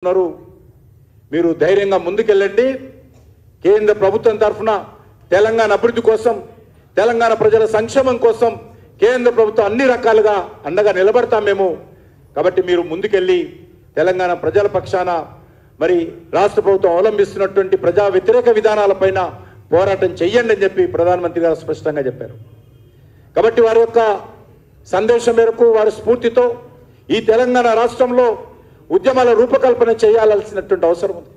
మీరు ధైర్యంగా ముందుకెళ్ళండి. కేంద్ర ప్రభుత్వం తరఫున తెలంగాణ అభివృద్ధి కోసం, తెలంగాణ ప్రజల సంక్షేమం కోసం కేంద్ర ప్రభుత్వం అన్ని రకాలుగా అండగా నిలబడతాం మేము. కాబట్టి మీరు ముందుకెళ్ళి తెలంగాణ ప్రజల పక్షాన మరి రాష్ట్ర ప్రభుత్వం అవలంబిస్తున్నటువంటి ప్రజా వ్యతిరేక విధానాలపైన పోరాటం చెయ్యండి అని చెప్పి ప్రధానమంత్రి గారు స్పష్టంగా చెప్పారు. కాబట్టి వారి యొక్క సందేశం మేరకు, వారి స్ఫూర్తితో ఈ తెలంగాణ రాష్ట్రంలో ఉద్యమాల రూపకల్పన చేయాల్సినటువంటి అవసరం ఉంది.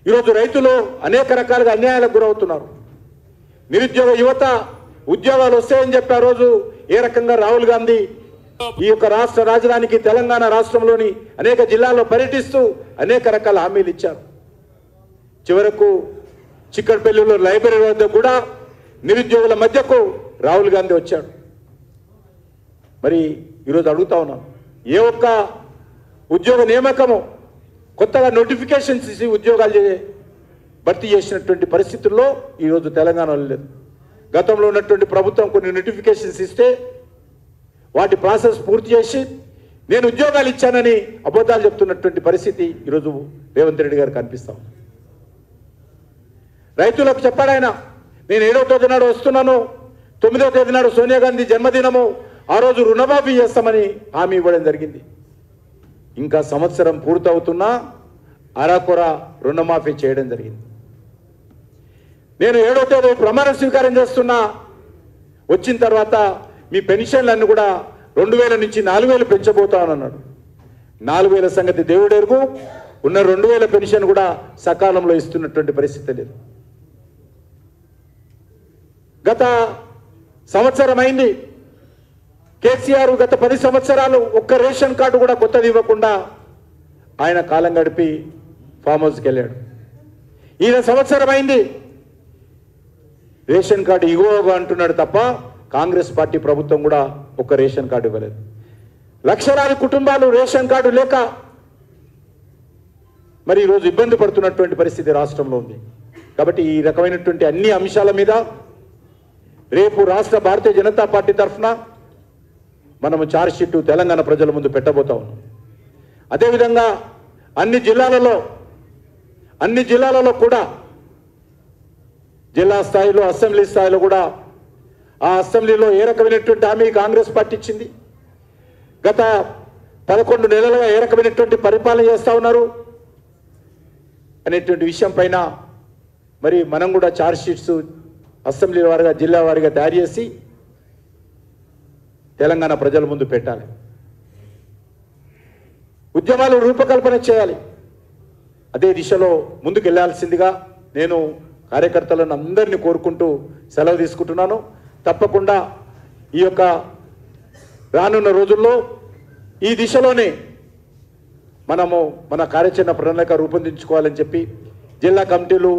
ఈరోజు రైతులు అనేక రకాలుగా అన్యాయాలకు గురవుతున్నారు. నిరుద్యోగ యువత ఉద్యోగాలు వస్తాయని చెప్పి ఆ రోజు ఏ రకంగా రాహుల్ గాంధీ ఈ యొక్క రాష్ట్ర రాజధానికి తెలంగాణ రాష్ట్రంలోని అనేక జిల్లాల్లో పర్యటిస్తూ అనేక రకాల హామీలు ఇచ్చారు. చివరకు చిక్కడపల్లిలో లైబ్రరీ వద్ద కూడా నిరుద్యోగుల మధ్యకు రాహుల్ గాంధీ వచ్చాడు. మరి ఈరోజు అడుగుతా ఉన్నాను, ఏ ఒక్క ఉద్యోగ నియామకము కొత్తగా నోటిఫికేషన్స్ ఇచ్చి ఉద్యోగాలు భర్తీ చేసినటువంటి పరిస్థితుల్లో ఈరోజు తెలంగాణలో లేదు. గతంలో ఉన్నటువంటి ప్రభుత్వం కొన్ని నోటిఫికేషన్స్ ఇస్తే వాటి ప్రాసెస్ పూర్తి చేసి నేను ఉద్యోగాలు ఇచ్చానని అబద్ధాలు చెప్తున్నటువంటి పరిస్థితి ఈరోజు రేవంత్ రెడ్డి గారు కనిపిస్తాం. రైతులకు చెప్పాడు ఆయన, నేను 7వ తేదీ నాడు వస్తున్నాను, 9వ తేదీ నాడు సోనియా గాంధీ జన్మదినము, ఆ రోజు రుణమాఫీ చేస్తామని హామీ ఇవ్వడం జరిగింది. ఇంకా సంవత్సరం పూర్తవుతున్నా అరాకొర రుణమాఫీ చేయడం జరిగింది. నేను 7వ తేదీ ప్రమాణ స్వీకారం చేస్తున్నా, వచ్చిన తర్వాత మీ పెన్షన్లన్నీ కూడా 2000 నుంచి 4000 పెంచబోతానన్నాడు. 4000 సంగతి దేవుడెరుగు, ఉన్న 2000 పెన్షన్ కూడా సకాలంలో ఇస్తున్నటువంటి పరిస్థితి లేదు. గత సంవత్సరం అయింది, కేసీఆర్ గత 10 సంవత్సరాలు ఒక్క రేషన్ కార్డు కూడా కొత్తది ఇవ్వకుండా ఆయన కాలం గడిపి ఫామ్ హౌస్కి వెళ్ళాడు. ఈయన సంవత్సరం అయింది, రేషన్ కార్డు ఇవ్వగా అంటున్నాడు తప్ప కాంగ్రెస్ పార్టీ ప్రభుత్వం కూడా ఒక్క రేషన్ కార్డు ఇవ్వలేదు. లక్షలాది కుటుంబాలు రేషన్ కార్డు లేక మరి ఈరోజు ఇబ్బంది పడుతున్నటువంటి పరిస్థితి రాష్ట్రంలో ఉంది. కాబట్టి ఈ రకమైనటువంటి అన్ని అంశాల మీద రేపు రాష్ట్ర భారతీయ జనతా పార్టీ తరఫున మనము ఛార్జ్షీట్ తెలంగాణ ప్రజల ముందు పెట్టబోతా ఉన్నాం. అదేవిధంగా అన్ని జిల్లాలలో కూడా జిల్లా స్థాయిలో, అసెంబ్లీ స్థాయిలో కూడా ఆ అసెంబ్లీలో ఏ రకమైనటువంటి హామీ కాంగ్రెస్ పార్టీ ఇచ్చింది, గత 11 నెలలుగా ఏ రకమైనటువంటి పరిపాలన చేస్తూ ఉన్నారు అనేటువంటి విషయం పైన మరి మనం కూడా ఛార్జ్షీట్స్ అసెంబ్లీ వారిగా, జిల్లా వారిగా తయారు చేసి తెలంగాణ ప్రజల ముందు పెట్టాలి. ఉద్యమాలు రూపకల్పన చేయాలి. అదే దిశలో ముందుకు వెళ్ళాల్సిందిగా నేను కార్యకర్తలను అందరినీ కోరుకుంటూ సెలవు తీసుకుంటున్నాను. తప్పకుండా ఈ యొక్క రానున్న రోజుల్లో ఈ దిశలోనే మనము మన కార్యాచరణ ప్రణాళిక రూపొందించుకోవాలని చెప్పి జిల్లా కమిటీలు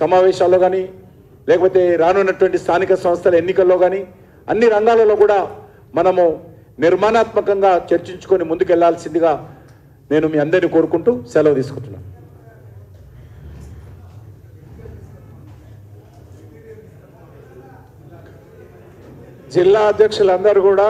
సమావేశాల్లో కానీ, లేకపోతే రానున్నటువంటి స్థానిక సంస్థల ఎన్నికల్లో కానీ అన్ని రంగాలలో కూడా మనము నిర్మాణాత్మకంగా చర్చించుకొని ముందుకెళ్లాల్సిందిగా నేను మీ అందరినీ కోరుకుంటూ సెలవు తీసుకుంటున్నాను. జిల్లా అధ్యక్షులందరూ కూడా